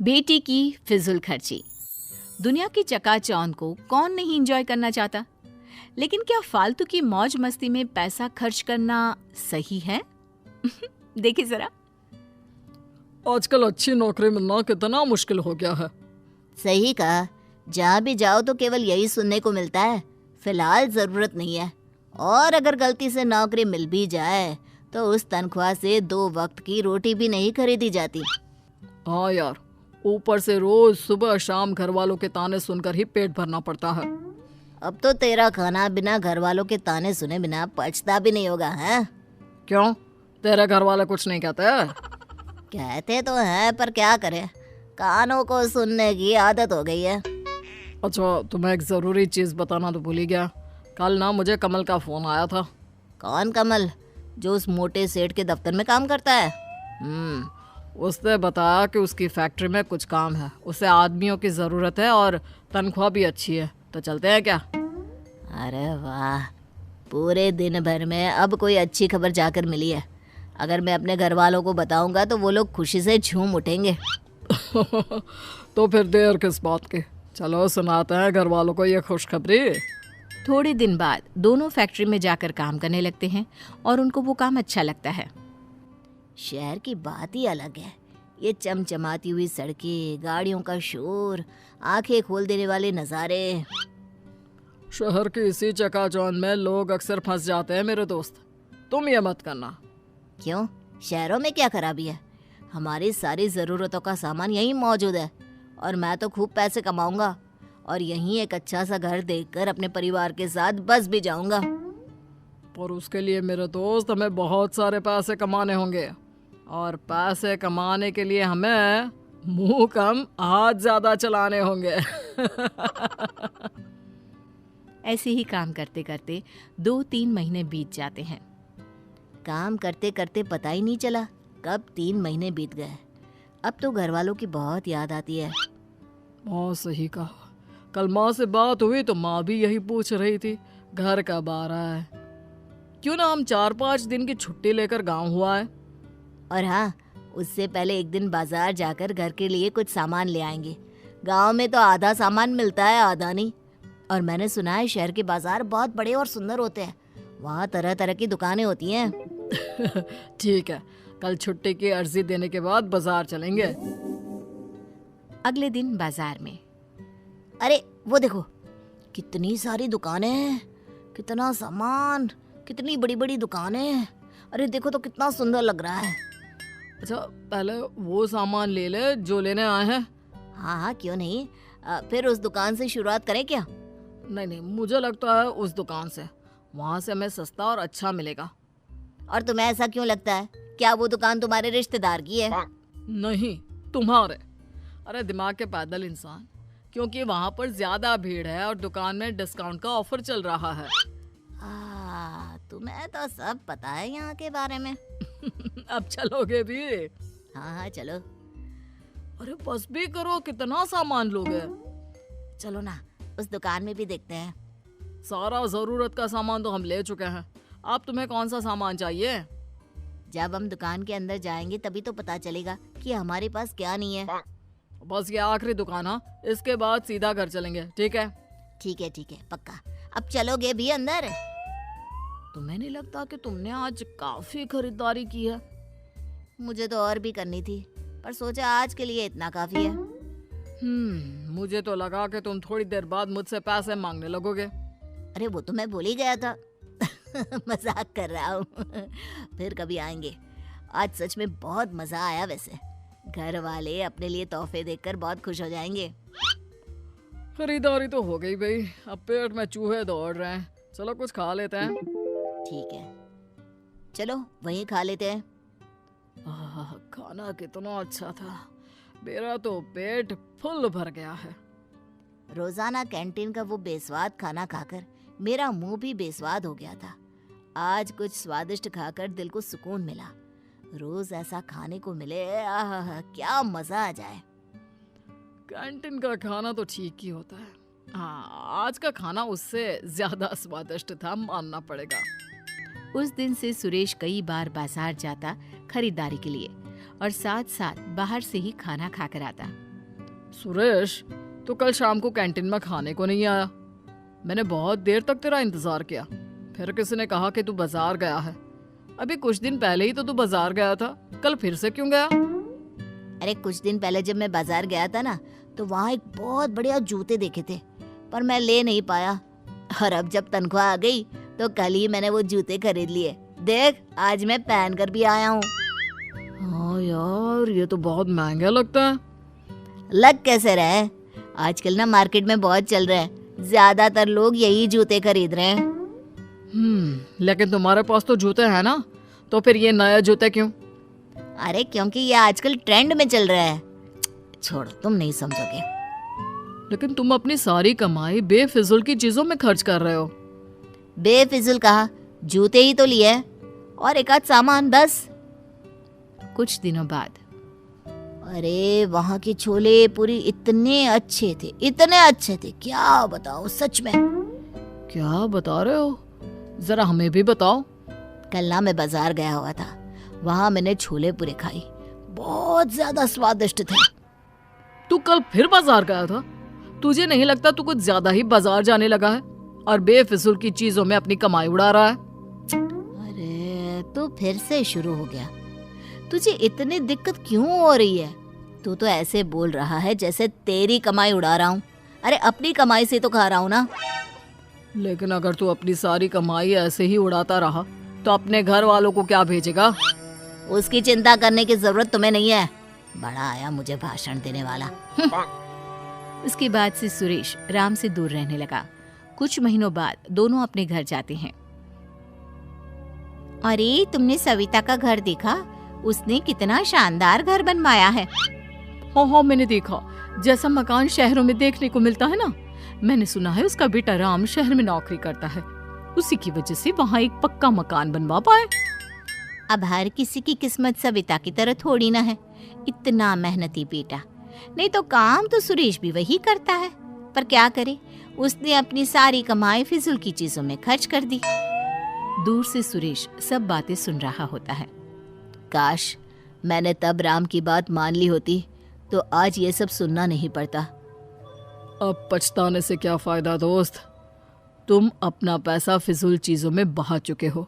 बेटी की फिजूल खर्ची। दुनिया की चकाचौंध को कौन नहीं एंजॉय करना चाहता, लेकिन क्या फालतू की मौज मस्ती में पैसा खर्च करना सही है? देखिए जरा। आजकल अच्छी नौकरी मिलना कितना मुश्किल हो गया है। सही कहा, जहाँ भी जाओ तो केवल यही सुनने को मिलता है, फिलहाल जरूरत नहीं है। और अगर गलती से नौकरी मिल भी जाए तो उस तनख्वाह से 2 वक्त की रोटी भी नहीं खरीदी जाती। हाँ यार, ऊपर से रोज सुबह शाम घर वालों के ताने सुनकर ही पेट भरना पड़ता है। अब तो तेरा खाना बिना घर वालों के ताने सुने बिना पचता भी नहीं होगा, है? क्यों, तेरे घर वाले कुछ नहीं कहते? कहते तो हैं, पर क्या करें, कानों को सुनने की आदत हो गई है। अच्छा, तुम्हें एक जरूरी चीज बताना तो भूल ही गया। कल ना मुझे कमल का फोन आया था। कौन कमल? जो उस मोटे सेठ के दफ्तर में काम करता है? उसने बताया कि उसकी फैक्ट्री में कुछ काम है, उसे आदमियों की ज़रूरत है और तनख्वाह भी अच्छी है, तो चलते हैं क्या? अरे वाह, पूरे दिन भर में अब कोई अच्छी खबर जाकर मिली है। अगर मैं अपने घर वालों को बताऊंगा तो वो लोग खुशी से झूम उठेंगे। तो फिर देर किस बात की, चलो सुनाते हैं घर वालों को ये खुशखबरी। थोड़े दिन बाद दोनों फैक्ट्री में जाकर काम करने लगते हैं और उनको वो काम अच्छा लगता है। शहर की बात ही अलग है। ये चमचमाती हुई सड़कें, गाड़ियों का शोर, आंखें खोल देने वाले नज़ारे। शहर की इसी चकाचौंध में लोग अक्सर फंस जाते हैं मेरे दोस्त, तुम ये मत करना। क्यों, शहरों में क्या खराबी है? हमारी सारी ज़रूरतों का सामान यहीं मौजूद है और मैं तो खूब पैसे कमाऊंगा और यहीं एक अच्छा सा घर देखकर अपने परिवार के साथ बस भी जाऊंगा। पर उसके लिए मेरे दोस्त हमें बहुत सारे पैसे कमाने होंगे, और पैसे कमाने के लिए हमें मुंह कम हाथ ज्यादा चलाने होंगे। ऐसे ही काम करते करते 2-3 महीने बीत जाते हैं। काम करते करते पता ही नहीं चला कब 3 महीने बीत गए। अब तो घर वालों की बहुत याद आती है। हाँ सही कहा, कल माँ से बात हुई तो माँ भी यही पूछ रही थी घर कब आ रहा है। क्यों ना हम 4-5 दिन की छुट्टी लेकर गांव हुआ है। और हाँ, उससे पहले एक दिन बाजार जाकर घर के लिए कुछ सामान ले आएंगे। गांव में तो आधा सामान मिलता है, आधा नहीं। और मैंने सुना है शहर के बाजार बहुत बड़े और सुंदर होते हैं, वहाँ तरह तरह की दुकानें होती हैं। ठीक है, कल छुट्टी की अर्जी देने के बाद बाजार चलेंगे। अगले दिन बाजार में, अरे वो देखो, कितनी सारी दुकानें हैं, कितना सामान, कितनी बड़ी बड़ी दुकानें। अरे देखो तो कितना सुंदर लग रहा है। अच्छा, पहले वो सामान ले ले जो लेने आए हैं। हाँ हाँ, क्यों नहीं। फिर उस दुकान से शुरुआत करें क्या? नहीं, मुझे लगता है उस दुकान से, वहाँ से हमें सस्ता और अच्छा मिलेगा। और तुम्हें ऐसा क्यों लगता है? क्या वो दुकान तुम्हारे रिश्तेदार की है? नहीं, तुम्हारे। अरे दिमाग के पैदल इंसान, क्योंकि वहाँ पर ज्यादा भीड़ है और दुकान में डिस्काउंट का ऑफर चल रहा है। तुम्हें तो सब पता है यहाँ के बारे में। अब चलोगे भी? हाँ हाँ चलो। अरे बस भी करो, कितना सामान लोगे? चलो ना, उस दुकान में भी देखते हैं। सारा जरूरत का सामान तो हम ले चुके हैं, अब तुम्हें कौन सा सामान चाहिए? जब हम दुकान के अंदर जाएंगे तभी तो पता चलेगा कि हमारे पास क्या नहीं है। बस ये आखिरी दुकान है, इसके बाद सीधा घर चलेंगे, ठीक है? ठीक है, पक्का। अब चलोगे भी अंदर? तुम्हें नहीं लगता कि तुमने आज काफी खरीदारी की है? मुझे तो और भी करनी थी, पर सोचा आज के लिए इतना काफी है। मुझे तो लगा कि तुम थोड़ी देर बाद मुझसे पैसे मांगने लगोगे। अरे वो तो मैं भूल ही गया था। मजाक कर रहा हूँ। फिर कभी आएंगे। आज सच में बहुत मजा आया। वैसे घर वाले अपने लिए तोहफे देखकर बहुत खुश हो जाएंगे। खरीदारी तो हो गई भाई, अब पेट में चूहे दौड़ रहे हैं, चलो कुछ खा लेते हैं। ठीक है, चलो वहीं खा लेते हैं। खाना कितना अच्छा था, मेरा तो पेट फुल भर गया है। रोजाना कैंटीन का वो बेस्वाद खाना खाकर मेरा मुंह भी बेस्वाद हो गया था। आज कुछ स्वादिष्ट खाकर दिल को सुकून मिला। रोज ऐसा खाने को मिले, क्या मजा आ जाए। कैंटीन का खाना तो ठीक ही होता है, हाँ आज का खाना उससे ज्यादा स्वादिष्ट था, मानना पड़ेगा। उस दिन से सुरेश कई बार बाजार जाता खरीदारी के लिए और साथ साथ बाहर से ही खाना खाकर आता। सुरेश, तू कल शाम को कैंटीन में खाने को नहीं आया। मैंने बहुत देर तक तेरा इंतजार किया। फिर किसी ने कहा कि तू बाजार गया है। अभी कुछ दिन पहले ही तो तू बाजार गया था, कल फिर से क्यों गया? अरे कुछ दिन पहले जब मैं बाजार गया था ना, तो वहाँ एक बहुत बढ़िया जूते देखे थे, पर मैं ले नहीं पाया। और अब जब तनख्वाह आ गई तो कल ही मैंने वो जूते खरीद लिए। देख, आज मैं पहन कर भी आया हूँ। हाँ यार, ये तो बहुत महंगा लगता है। लग कैसे रहे, आजकल ना मार्केट में बहुत चल रहे हैं, ज्यादातर लोग यही जूते खरीद रहे हैं। लेकिन तुम्हारे पास तो जूते हैं ना, तो फिर ये नया जूते क्यों? अरे क्योंकि ये आजकल ट्रेंड में चल रहा है। छोड़ो, तुम नहीं समझोगे। लेकिन तुम अपनी सारी कमाई बेफिजुल की चीजों में खर्च कर रहे हो। बेफिजुल कहा, जूते ही तो लिए हैं, और एक आध सामान बस। कुछ दिनों बाद अरे वहाँ के छोले पूरी इतने अच्छे थे, इतने अच्छे थे, क्या बताओ सच में। क्या बता रहे हो? जरा हमें भी बताओ। कल ना मैं बाजार गया हुआ था, वहाँ मैंने छोले पूरे खाई, बहुत ज्यादा स्वादिष्ट थे। तू कल फिर बाजार गया था? तुझे नहीं लगता तू कुछ ज्यादा ही बाजार जाने लगा है और बेफिजुल की चीजों में अपनी कमाई उड़ा रहा है? अरे तो फिर से शुरू हो गया। तुझे इतनी दिक्कत क्यों हो रही है? तू तो ऐसे बोल रहा है जैसे तेरी कमाई उड़ा रहा हूँ। अरे अपनी कमाई से तो खा रहा हूँ ना। लेकिन अगर तू अपनी सारी कमाई ऐसे ही उड़ाता रहा तो अपने घर वालों को क्या भेजेगा? उसकी चिंता करने की जरूरत तुम्हें नहीं है। बड़ा आया मुझे भाषण देने वाला। इसके बाद से सुरेश राम से दूर रहने लगा। कुछ महीनों बाद दोनों अपने घर जाते हैं। अरे तुमने सविता का घर देखा? उसने कितना शानदार घर बनवाया है। हाँ, मैंने देखा। जैसा मकान शहरों में देखने को मिलता है ना। मैंने सुना है उसका बेटा राम शहर में नौकरी करता है, उसी की वजह से वहाँ एक पक्का मकान बनवा पाए। अब हर किसी की किस्मत सविता की तरह थोड़ी ना है। इतना मेहनती बेटा, नहीं तो काम तो सुरेश भी वही करता है, पर क्या करे, उसने अपनी सारी कमाई फिजूल की चीजों में खर्च कर दी। दूर से सुरेश सब बातें सुन रहा होता है। काश मैंने तब राम की बात मान ली होती तो आज ये सब सुनना नहीं पड़ता। अब पछताने से क्या फायदा दोस्त, तुम अपना पैसा फिजूल चीजों में बहा चुके हो।